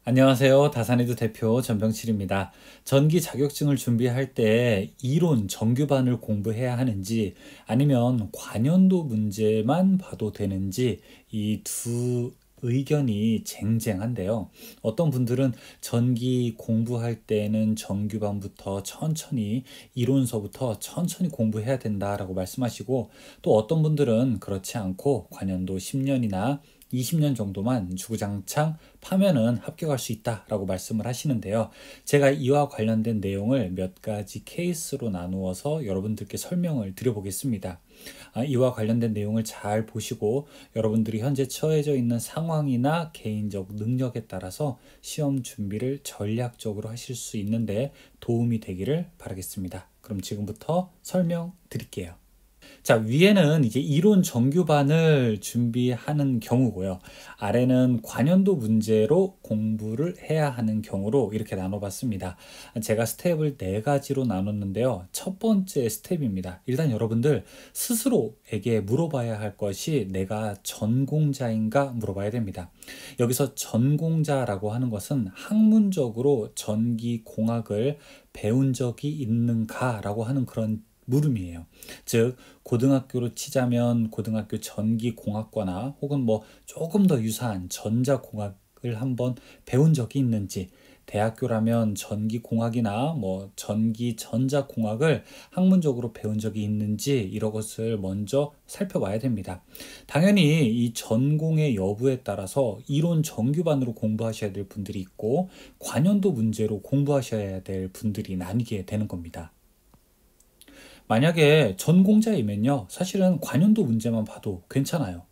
안녕하세요. 다산에드 대표 전병칠입니다. 전기 자격증을 준비할 때 이론 정규반을 공부해야 하는지 아니면 관연도 문제만 봐도 되는지 이 두 의견이 쟁쟁한데요. 어떤 분들은 전기 공부할 때는 정규반부터 천천히 이론서부터 천천히 공부해야 된다라고 말씀하시고, 또 어떤 분들은 그렇지 않고 관연도 10년이나 20년 정도만 주구장창 파면은 합격할 수 있다라고 말씀을 하시는데요. 제가 이와 관련된 내용을 몇 가지 케이스로 나누어서 여러분들께 설명을 드려보겠습니다. 이와 관련된 내용을 잘 보시고 여러분들이 현재 처해져 있는 상황이나 개인적 능력에 따라서 시험 준비를 전략적으로 하실 수 있는데 도움이 되기를 바라겠습니다. 그럼 지금부터 설명드릴게요. 자, 위에는 이제 이론 정규반을 준비하는 경우고요. 아래는 관연도 문제로 공부를 해야 하는 경우로 이렇게 나눠봤습니다. 제가 스텝을 네 가지로 나눴는데요. 첫 번째 스텝입니다. 일단 여러분들 스스로에게 물어봐야 할 것이 내가 전공자인가 물어봐야 됩니다. 여기서 전공자라고 하는 것은 학문적으로 전기공학을 배운 적이 있는가라고 하는 그런 물음이에요. 즉, 고등학교로 치자면 고등학교 전기공학과나 혹은 뭐 조금 더 유사한 전자공학을 한번 배운 적이 있는지, 대학교라면 전기공학이나 뭐 전기전자공학을 학문적으로 배운 적이 있는지 이런 것을 먼저 살펴봐야 됩니다. 당연히 이 전공의 여부에 따라서 이론 정규반으로 공부하셔야 될 분들이 있고 관연도 문제로 공부하셔야 될 분들이 나뉘게 되는 겁니다. 만약에 전공자이면요, 사실은 관연도 문제만 봐도 괜찮아요.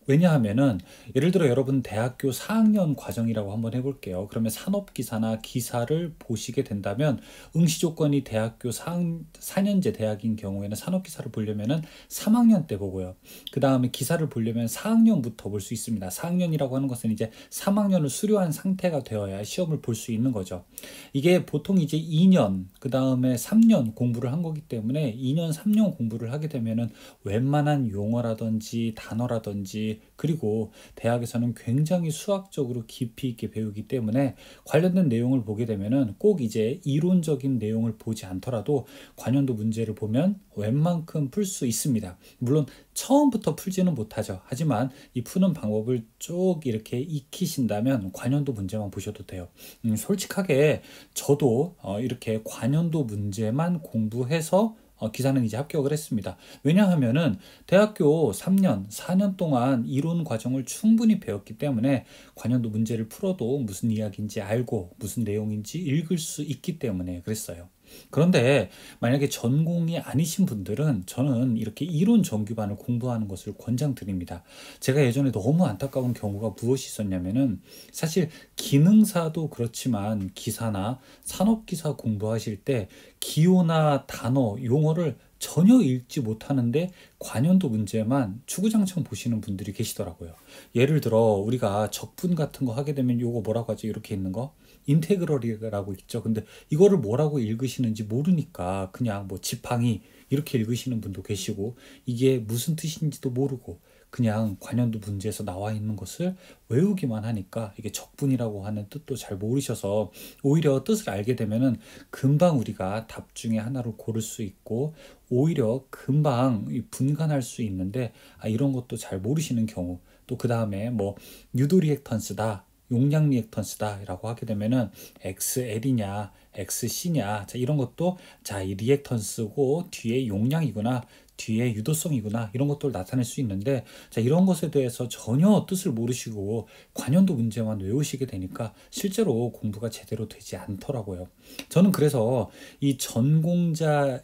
왜냐하면은 예를 들어 여러분 대학교 4학년 과정이라고 한번 해볼게요. 그러면 산업기사나 기사를 보시게 된다면 응시 조건이 대학교 4년제 대학인 경우에는 산업기사를 보려면은 3학년 때 보고요. 그 다음에 기사를 보려면 4학년부터 볼 수 있습니다. 4학년이라고 하는 것은 이제 3학년을 수료한 상태가 되어야 시험을 볼 수 있는 거죠. 이게 보통 이제 2년, 그 다음에 3년 공부를 한 거기 때문에 2년, 3년 공부를 하게 되면은 웬만한 용어라든지 단어라든지, 그리고 대학에서는 굉장히 수학적으로 깊이 있게 배우기 때문에 관련된 내용을 보게 되면은 꼭 이제 이론적인 내용을 보지 않더라도 관연도 문제를 보면 웬만큼 풀 수 있습니다. 물론 처음부터 풀지는 못하죠. 하지만 이 푸는 방법을 쭉 이렇게 익히신다면 관연도 문제만 보셔도 돼요. 솔직하게 저도 이렇게 관연도 문제만 공부해서 기사는 이제 합격을 했습니다. 왜냐하면은 대학교 3년, 4년 동안 이론 과정을 충분히 배웠기 때문에 관연도 문제를 풀어도 무슨 이야기인지 알고 무슨 내용인지 읽을 수 있기 때문에 그랬어요. 그런데 만약에 전공이 아니신 분들은 저는 이렇게 이론 정규반을 공부하는 것을 권장드립니다. 제가 예전에 너무 안타까운 경우가 무엇이 있었냐면은, 사실 기능사도 그렇지만 기사나 산업기사 공부하실 때 기호나 단어, 용어를 전혀 읽지 못하는데 관연도 문제만 추구장창 보시는 분들이 계시더라고요. 예를 들어 우리가 적분 같은 거 하게 되면 요거 뭐라고 하죠? 이렇게 있는 거 인테그럴이라고 있죠. 근데 이거를 뭐라고 읽으시는지 모르니까 그냥 뭐 지팡이 이렇게 읽으시는 분도 계시고, 이게 무슨 뜻인지도 모르고 그냥 관연도 문제에서 나와 있는 것을 외우기만 하니까 이게 적분이라고 하는 뜻도 잘 모르셔서 오히려 뜻을 알게 되면은 금방 우리가 답 중에 하나를 고를 수 있고 오히려 금방 분간할 수 있는데, 이런 것도 잘 모르시는 경우, 또 그 다음에 뭐 유도 리액턴스다, 용량 리액턴스다라고 하게 되면은 XL이냐 XC냐, 자 이런 것도 이 리액턴스고 뒤에 용량이구나, 뒤에 유도성이구나, 이런 것들을 나타낼 수 있는데, 자 이런 것에 대해서 전혀 뜻을 모르시고 관연도 문제만 외우시게 되니까 실제로 공부가 제대로 되지 않더라고요. 저는 그래서 이 전공자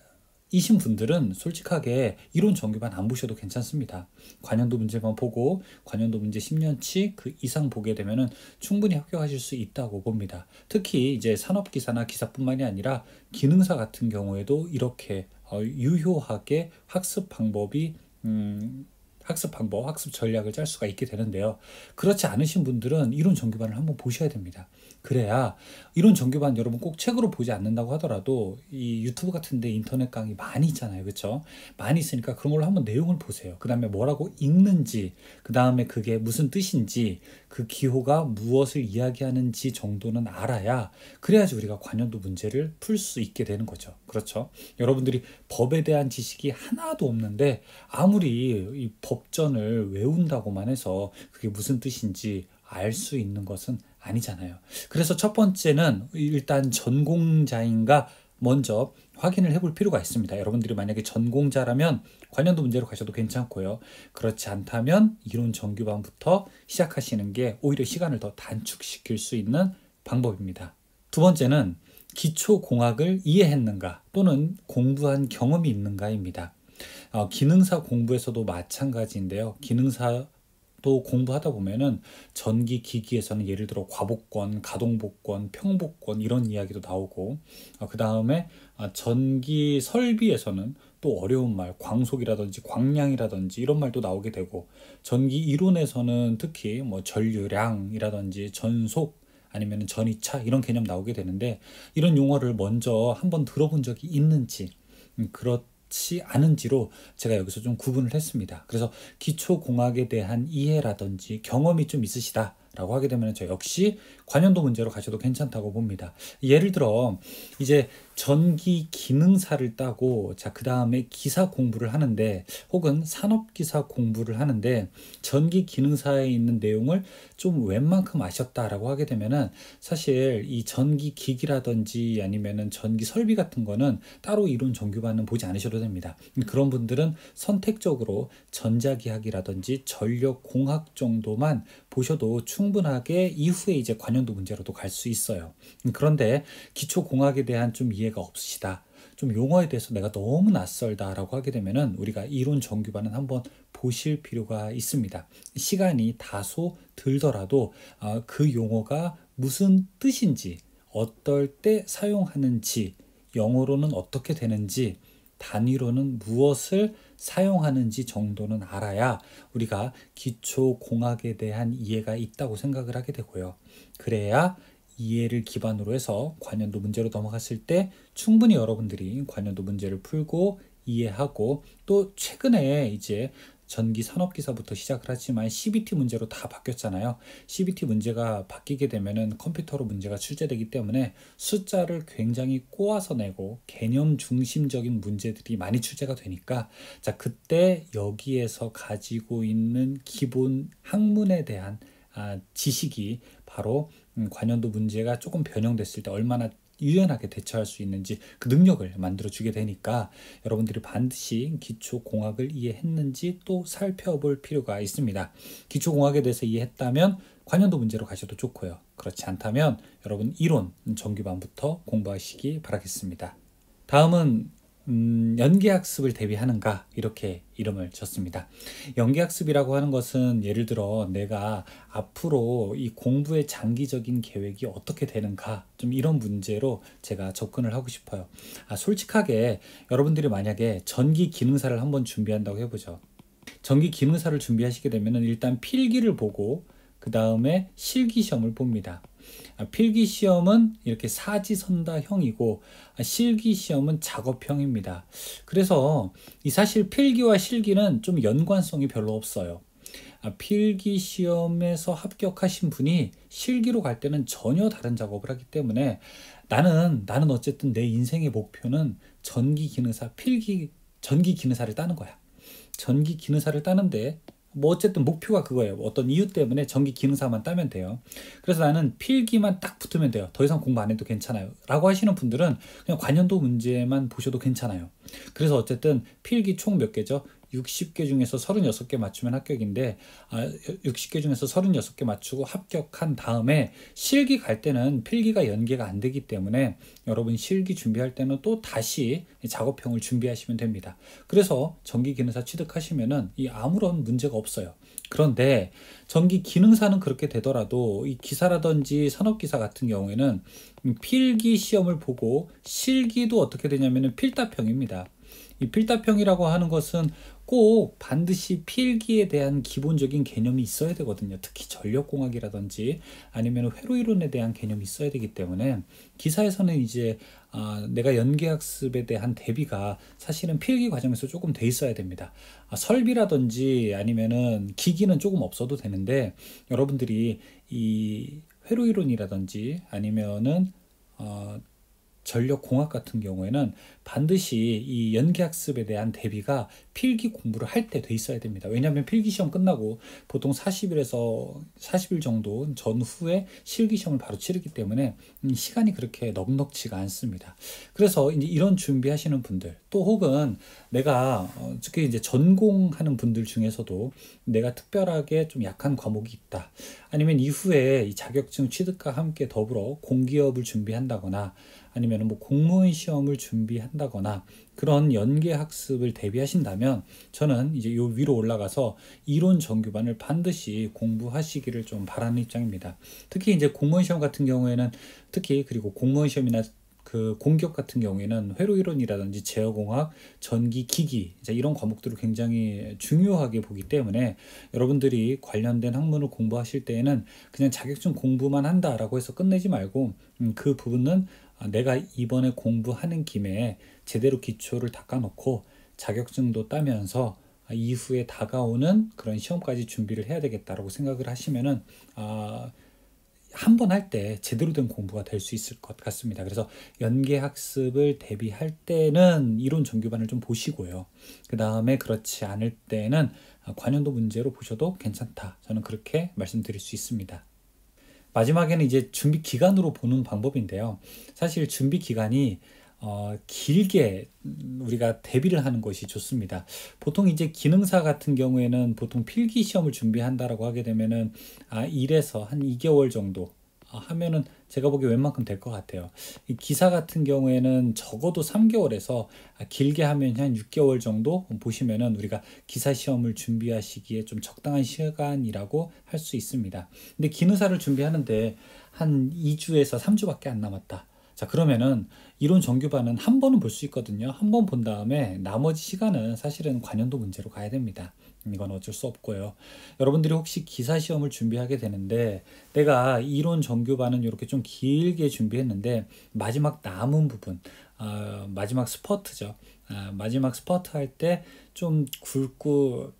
이신 분들은 솔직하게 이론 정규반 안 보셔도 괜찮습니다. 관연도 문제만 보고 관연도 문제 10년치 그 이상 보게 되면은 충분히 합격하실 수 있다고 봅니다. 특히 이제 산업기사나 기사뿐만이 아니라 기능사 같은 경우에도 이렇게 유효하게 학습 방법이 학습 방법, 학습 전략을 짤 수가 있게 되는데요. 그렇지 않으신 분들은 이론 정규반을 한번 보셔야 됩니다. 그래야 이론 정규반 여러분 꼭 책으로 보지 않는다고 하더라도 이 유튜브 같은데 인터넷 강의 많이 있잖아요. 그렇죠? 많이 있으니까 그런 걸로 한번 내용을 보세요. 그 다음에 뭐라고 읽는지, 그 다음에 그게 무슨 뜻인지, 그 기호가 무엇을 이야기하는지 정도는 알아야 그래야지 우리가 관련도 문제를 풀 수 있게 되는 거죠. 그렇죠? 여러분들이 법에 대한 지식이 하나도 없는데 아무리 이 법전을 외운다고만 해서 그게 무슨 뜻인지 알 수 있는 것은 아니잖아요. 그래서 첫 번째는 일단 전공자인가 먼저 확인을 해볼 필요가 있습니다. 여러분들이 만약에 전공자라면 관련도 문제로 가셔도 괜찮고요. 그렇지 않다면 이론 정규반부터 시작하시는 게 오히려 시간을 더 단축시킬 수 있는 방법입니다. 두 번째는 기초공학을 이해했는가 또는 공부한 경험이 있는가입니다. 기능사 공부에서도 마찬가지인데요. 기능사도 공부하다 보면은 전기 기기에서는 예를 들어 과복권, 가동복권, 평복권 이런 이야기도 나오고 그 다음에 전기 설비에서는 또 어려운 말, 광속이라든지 광량이라든지 이런 말도 나오게 되고 전기 이론에서는 특히 뭐 전류량이라든지 전속 아니면 전이차 이런 개념 나오게 되는데 이런 용어를 먼저 한번 들어본 적이 있는지 그렇지 않은지로 제가 여기서 좀 구분을 했습니다. 그래서 기초공학에 대한 이해라든지 경험이 좀 있으시다 라고 하게 되면 저 역시 관련도 문제로 가셔도 괜찮다고 봅니다. 예를 들어 이제 전기 기능사를 따고 그 다음에 기사 공부를 하는데 혹은 산업기사 공부를 하는데 전기 기능사에 있는 내용을 좀 웬만큼 아셨다라고 하게 되면은 사실 이 전기 기기라든지 아니면은 전기 설비 같은 거는 따로 이론 정규반은 보지 않으셔도 됩니다. 그런 분들은 선택적으로 전자기학이라든지 전력공학 정도만 보셔도 충분하게 이후에 이제 관련도 문제로도 갈 수 있어요. 그런데 기초공학에 대한 좀 이해가 없으시다. 좀 용어에 대해서 내가 너무 낯설다라고 하게 되면은 우리가 이론 정규반은 한번 보실 필요가 있습니다. 시간이 다소 들더라도 그 용어가 무슨 뜻인지, 어떨 때 사용하는지, 영어로는 어떻게 되는지, 단위로는 무엇을 사용하는지 정도는 알아야 우리가 기초공학에 대한 이해가 있다고 생각을 하게 되고요. 그래야 이해를 기반으로 해서 관련도 문제로 넘어갔을 때 충분히 여러분들이 관련도 문제를 풀고 이해하고 또 최근에 이제 전기 산업기사부터 시작을 하지만 CBT 문제로 다 바뀌었잖아요. CBT 문제가 바뀌게 되면은 컴퓨터로 문제가 출제되기 때문에 숫자를 굉장히 꼬아서 내고 개념 중심적인 문제들이 많이 출제가 되니까 그때 여기에서 가지고 있는 기본 학문에 대한 지식이 바로 관련도 문제가 조금 변형됐을 때 얼마나 유연하게 대처할 수 있는지 그 능력을 만들어 주게 되니까 여러분들이 반드시 기초공학을 이해했는지 또 살펴볼 필요가 있습니다. 기초공학에 대해서 이해했다면 관련도 문제로 가셔도 좋고요. 그렇지 않다면 여러분 이론 정규반부터 공부하시기 바라겠습니다. 다음은 연계학습을 대비하는가 이렇게 이름을 줬습니다. 연계학습이라고 하는 것은 예를 들어 내가 앞으로 이 공부의 장기적인 계획이 어떻게 되는가 좀 이런 문제로 제가 접근을 하고 싶어요. 솔직하게 여러분들이 만약에 전기 기능사를 한번 준비한다고 해보죠. 전기 기능사를 준비하시게 되면 일단 필기를 보고 그 다음에 실기시험을 봅니다. 필기시험은 이렇게 사지선다형이고 실기시험은 작업형입니다. 그래서 사실 필기와 실기는 좀 연관성이 별로 없어요. 필기시험에서 합격하신 분이 실기로 갈 때는 전혀 다른 작업을 하기 때문에 나는 어쨌든 내 인생의 목표는 전기기능사 전기기능사를 따는 거야. 전기기능사를 따는데 뭐 어쨌든 목표가 그거예요. 어떤 이유 때문에 전기 기능사만 따면 돼요. 그래서 나는 필기만 딱 붙으면 돼요. 더 이상 공부 안 해도 괜찮아요. 라고 하시는 분들은 그냥 관련도 문제만 보셔도 괜찮아요. 그래서 어쨌든 필기 총 몇 개죠? 60개 중에서 36개 맞추면 합격인데 60개 중에서 36개 맞추고 합격한 다음에 실기 갈 때는 필기가 연계가 안 되기 때문에 여러분 실기 준비할 때는 또 다시 작업형을 준비하시면 됩니다. 그래서 전기기능사 취득하시면은 아무런 문제가 없어요. 그런데 전기기능사는 그렇게 되더라도 이 기사라든지 산업기사 같은 경우에는 필기 시험을 보고 실기도 어떻게 되냐면은 필답형입니다. 이 필답형이라고 하는 것은 꼭 반드시 필기에 대한 기본적인 개념이 있어야 되거든요. 특히 전력공학이라든지 아니면 회로이론에 대한 개념이 있어야 되기 때문에 기사에서는 이제 내가 연계학습에 대한 대비가 사실은 필기 과정에서 조금 돼 있어야 됩니다. 설비라든지 아니면은 기기는 조금 없어도 되는데 여러분들이 이 회로이론이라든지 아니면은 전력공학 같은 경우에는 반드시 이 연계학습에 대한 대비가 필기 공부를 할 때 돼 있어야 됩니다. 왜냐하면 필기시험 끝나고 보통 40일에서 40일 정도 전후에 실기시험을 바로 치르기 때문에 시간이 그렇게 넉넉지가 않습니다. 그래서 이제 이런 준비하시는 분들 또 혹은 내가 특히 이제 전공하는 분들 중에서도 내가 특별하게 좀 약한 과목이 있다. 아니면 이후에 이 자격증 취득과 함께 더불어 공기업을 준비한다거나 아니면 뭐 공무원 시험을 준비한다거나 그런 연계 학습을 대비하신다면 저는 이제 요 위로 올라가서 이론 정규반을 반드시 공부하시기를 좀 바라는 입장입니다. 특히 이제 공무원 시험 같은 경우에는 특히 그리고 공무원 시험이나 그 공기업 같은 경우에는 회로이론이라든지 제어공학, 전기, 기기 이제 이런 과목들을 굉장히 중요하게 보기 때문에 여러분들이 관련된 학문을 공부하실 때에는 그냥 자격증 공부만 한다라고 해서 끝내지 말고 그 부분은 내가 이번에 공부하는 김에 제대로 기초를 닦아놓고 자격증도 따면서 이후에 다가오는 그런 시험까지 준비를 해야 되겠다라고 생각을 하시면은 한 번 할 때 제대로 된 공부가 될 수 있을 것 같습니다. 그래서 연계학습을 대비할 때는 이론 정규반을 좀 보시고요. 그 다음에 그렇지 않을 때는 관연도 문제로 보셔도 괜찮다. 저는 그렇게 말씀드릴 수 있습니다. 마지막에는 이제 준비 기간으로 보는 방법인데요. 사실 준비 기간이 길게 우리가 대비를 하는 것이 좋습니다. 보통 이제 기능사 같은 경우에는 보통 필기 시험을 준비한다라고 하게 되면은 1에서 한 2개월 정도 하면은 제가 보기에 웬만큼 될 것 같아요. 이 기사 같은 경우에는 적어도 3개월에서 길게 하면 한 6개월 정도 보시면은 우리가 기사 시험을 준비하시기에 좀 적당한 시간이라고 할 수 있습니다. 근데 기능사를 준비하는데 한 2주에서 3주밖에 안 남았다. 자, 그러면은 이론 정규반은 한 번은 볼 수 있거든요. 한 번 본 다음에 나머지 시간은 사실은 관연도 문제로 가야 됩니다. 이건 어쩔 수 없고요. 여러분들이 혹시 기사 시험을 준비하게 되는데 내가 이론 정규반은 이렇게 좀 길게 준비했는데 마지막 남은 부분, 마지막 스퍼트죠. 마지막 스퍼트 할 때 좀 굵고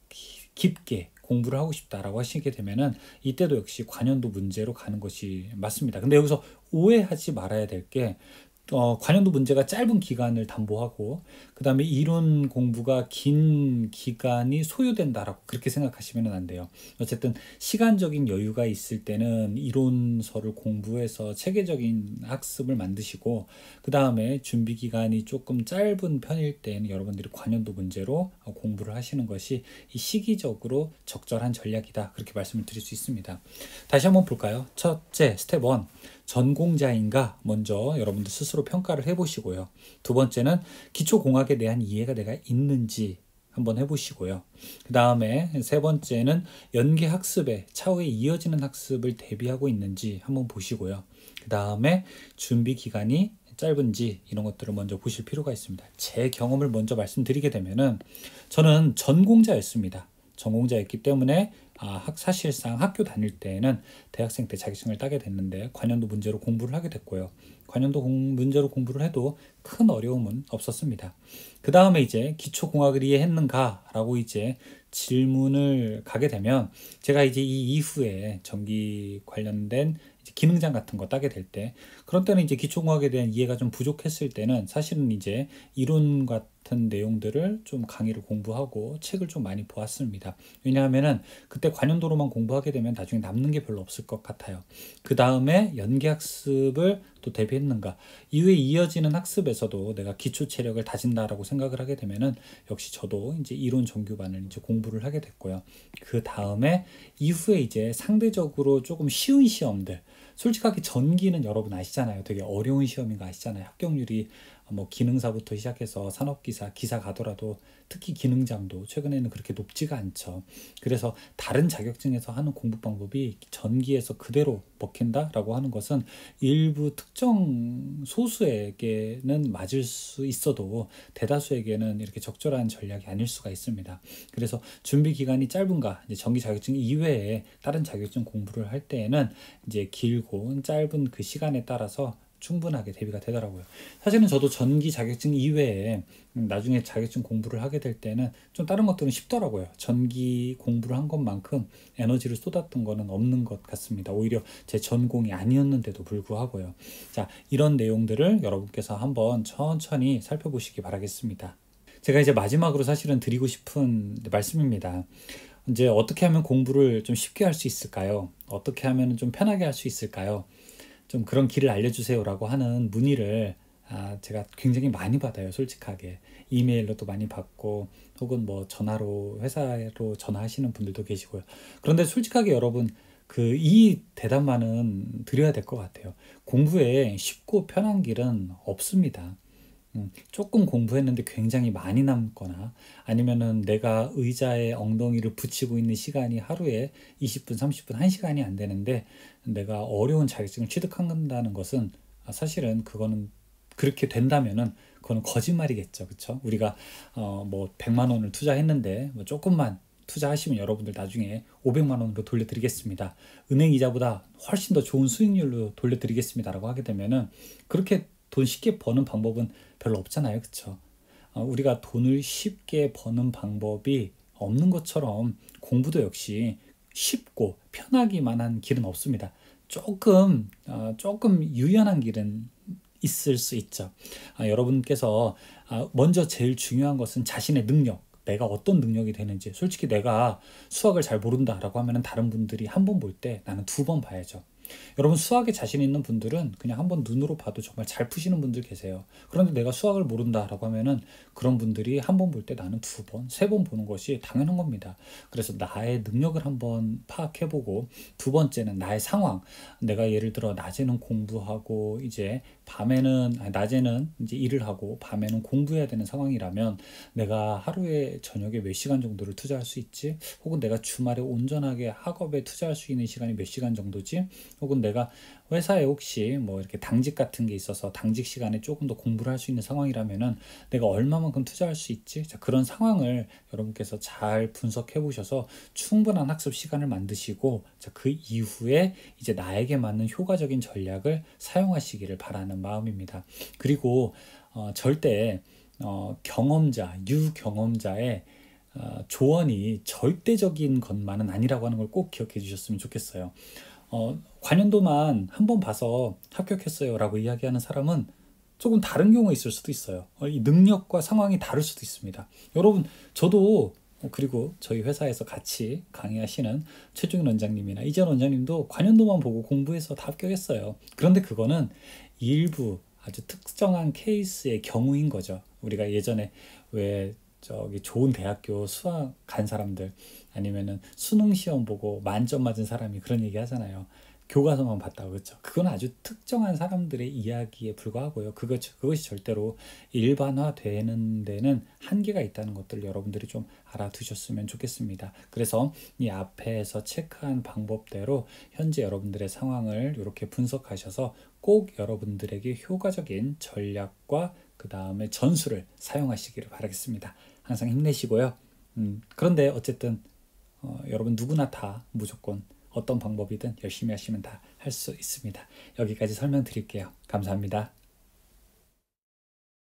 깊게 공부를 하고 싶다라고 하시게 되면은 이때도 역시 관연도 문제로 가는 것이 맞습니다. 근데 여기서 오해하지 말아야 될 게 관연도 문제가 짧은 기간을 담보하고 그 다음에 이론 공부가 긴 기간이 소요된다라고 그렇게 생각하시면 안 돼요. 어쨌든 시간적인 여유가 있을 때는 이론서를 공부해서 체계적인 학습을 만드시고 그 다음에 준비 기간이 조금 짧은 편일 때는 여러분들이 관연도 문제로 공부를 하시는 것이 이 시기적으로 적절한 전략이다. 그렇게 말씀을 드릴 수 있습니다. 다시 한번 볼까요? 첫째, 스텝 1. 전공자인가 먼저 여러분들 스스로 평가를 해보시고요. 두 번째는 기초공학에 대한 이해가 내가 있는지 한번 해보시고요. 그 다음에 세 번째는 연계학습에 차후에 이어지는 학습을 대비하고 있는지 한번 보시고요. 그 다음에 준비 기간이 짧은지 이런 것들을 먼저 보실 필요가 있습니다. 제 경험을 먼저 말씀드리게 되면은 저는 전공자였습니다. 전공자였기 때문에 사실상 학교 다닐 때는 대학생 때 자격증을 따게 됐는데 관연도 문제로 공부를 하게 됐고요. 관연도 문제로 공부를 해도 큰 어려움은 없었습니다. 그 다음에 이제 기초공학을 이해했는가? 라고 이제 질문을 가게 되면 제가 이제 이 이후에 전기 관련된 기능장 같은 거 따게 될 때 그런 때는 이제 기초공학에 대한 이해가 좀 부족했을 때는 사실은 이제 이론 같은 내용들을 좀 강의를 공부하고 책을 좀 많이 보았습니다. 왜냐하면은 그때 관연도로만 공부하게 되면 나중에 남는 게 별로 없을 것 같아요. 그 다음에 연계학습을 또 대비했는가 이후에 이어지는 학습에서도 내가 기초 체력을 다진다라고 생각을 하게 되면은 역시 저도 이제 이론 정규반을 이제 공부를 하게 됐고요. 그 다음에 이후에 이제 상대적으로 조금 쉬운 시험들 솔직하게 전기는 여러분 아시잖아요. 되게 어려운 시험인 거 아시잖아요. 합격률이 뭐 기능사부터 시작해서 산업기사, 기사 가더라도 특히 기능장도 최근에는 그렇게 높지가 않죠. 그래서 다른 자격증에서 하는 공부 방법이 전기에서 그대로 먹힌다라고 하는 것은 일부 특정 소수에게는 맞을 수 있어도 대다수에게는 이렇게 적절한 전략이 아닐 수가 있습니다. 그래서 준비 기간이 짧은가, 이제 전기 자격증 이외에 다른 자격증 공부를 할 때에는 이제 길고 짧은 그 시간에 따라서 충분하게 대비가 되더라고요. 사실은 저도 전기 자격증 이외에 나중에 자격증 공부를 하게 될 때는 좀 다른 것들은 쉽더라고요. 전기 공부를 한 것만큼 에너지를 쏟았던 거는 없는 것 같습니다. 오히려 제 전공이 아니었는데도 불구하고요. 자, 이런 내용들을 여러분께서 한번 천천히 살펴보시기 바라겠습니다. 제가 이제 마지막으로 사실은 드리고 싶은 말씀입니다. 이제 어떻게 하면 공부를 좀 쉽게 할 수 있을까요? 어떻게 하면 좀 편하게 할 수 있을까요? 좀 그런 길을 알려주세요라고 하는 문의를 제가 굉장히 많이 받아요. 솔직하게 이메일로도 많이 받고 혹은 뭐 전화로 회사로 전화하시는 분들도 계시고요. 그런데 솔직하게 여러분 이 대답만은 드려야 될 것 같아요. 공부에 쉽고 편한 길은 없습니다. 조금 공부했는데 굉장히 많이 남거나 아니면은 내가 의자에 엉덩이를 붙이고 있는 시간이 하루에 20분, 30분, 1시간이 안 되는데 내가 어려운 자격증을 취득한다는 것은 사실은 그거는 그렇게 된다면은 그거는 거짓말이겠죠. 그렇죠? 우리가 뭐 100만 원을 투자했는데 뭐 조금만 투자하시면 여러분들 나중에 500만 원으로 돌려드리겠습니다. 은행 이자보다 훨씬 더 좋은 수익률로 돌려드리겠습니다라고 하게 되면은 그렇게 돈 쉽게 버는 방법은 별로 없잖아요. 그쵸? 우리가 돈을 쉽게 버는 방법이 없는 것처럼 공부도 역시 쉽고 편하기만 한 길은 없습니다. 조금 유연한 길은 있을 수 있죠. 여러분께서 먼저 제일 중요한 것은 자신의 능력, 내가 어떤 능력이 되는지. 솔직히 내가 수학을 잘 모른다라고 하면 다른 분들이 한 번 볼 때 나는 2번 봐야죠. 여러분 수학에 자신 있는 분들은 그냥 한번 눈으로 봐도 정말 잘 푸시는 분들 계세요. 그런데 내가 수학을 모른다라고 하면은 그런 분들이 한 번 볼 때 나는 2번, 3번 보는 것이 당연한 겁니다. 그래서 나의 능력을 한번 파악해보고 두 번째는 나의 상황. 내가 예를 들어 낮에는 공부하고 이제 낮에는 이제 일을 하고 밤에는 공부해야 되는 상황이라면 내가 하루에 저녁에 몇 시간 정도를 투자할 수 있지? 혹은 내가 주말에 온전하게 학업에 투자할 수 있는 시간이 몇 시간 정도지? 혹은 내가 회사에 혹시 뭐 이렇게 당직 같은 게 있어서 당직 시간에 조금 더 공부를 할 수 있는 상황이라면은 내가 얼마만큼 투자할 수 있지? 자, 그런 상황을 여러분께서 잘 분석해 보셔서 충분한 학습 시간을 만드시고 자, 그 이후에 이제 나에게 맞는 효과적인 전략을 사용하시기를 바라는 마음입니다. 그리고 절대 유경험자의 조언이 절대적인 것만은 아니라고 하는 걸 꼭 기억해 주셨으면 좋겠어요. 관연도만 한 번 봐서 합격했어요 라고 이야기하는 사람은 조금 다른 경우가 있을 수도 있어요. 이 능력과 상황이 다를 수도 있습니다. 여러분 저도 그리고 저희 회사에서 같이 강의하시는 최종인 원장님이나 이재원 원장님도 관연도만 보고 공부해서 다 합격했어요. 그런데 그거는 일부 아주 특정한 케이스의 경우인 거죠. 우리가 예전에 왜 저기 좋은 대학교 수학 간 사람들 아니면은 수능 시험 보고 만점 맞은 사람이 그런 얘기 하잖아요. 교과서만 봤다고. 그렇죠? 그건 아주 특정한 사람들의 이야기에 불과하고요. 그것이 절대로 일반화되는 데는 한계가 있다는 것들 여러분들이 좀 알아두셨으면 좋겠습니다. 그래서 이 앞에서 체크한 방법대로 현재 여러분들의 상황을 이렇게 분석하셔서 꼭 여러분들에게 효과적인 전략과 그 다음에 전술을 사용하시기를 바라겠습니다. 항상 힘내시고요. 그런데 어쨌든 여러분 누구나 다 무조건 어떤 방법이든 열심히 하시면 다 할 수 있습니다. 여기까지 설명드릴게요. 감사합니다.